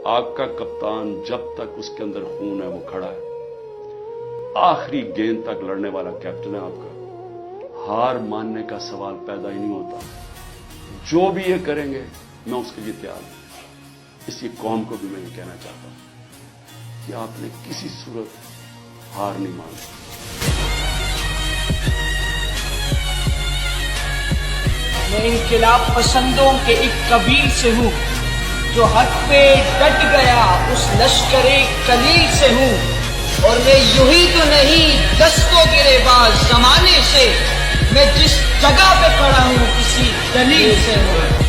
आपका कप्तान जब तक उसके अंदर खून है वो खड़ा है, आखिरी गेंद तक लड़ने वाला कैप्टन है आपका। हार मानने का सवाल पैदा ही नहीं होता। जो भी ये करेंगे मैं उसके लिए तैयार हूं। इसी कौम को भी मैं ये कहना चाहता हूं कि आपने किसी सूरत हार नहीं मानी। मैं इनकिलाब पसंदों के एक कबीर से हूँ, जो हक पे डट गया उस लश्करे कलील से हूँ। और मैं यूं ही तो नहीं दस्तों गिरेबाज जमाने से, मैं जिस जगह पे खड़ा हूँ किसी दलील से हूँ।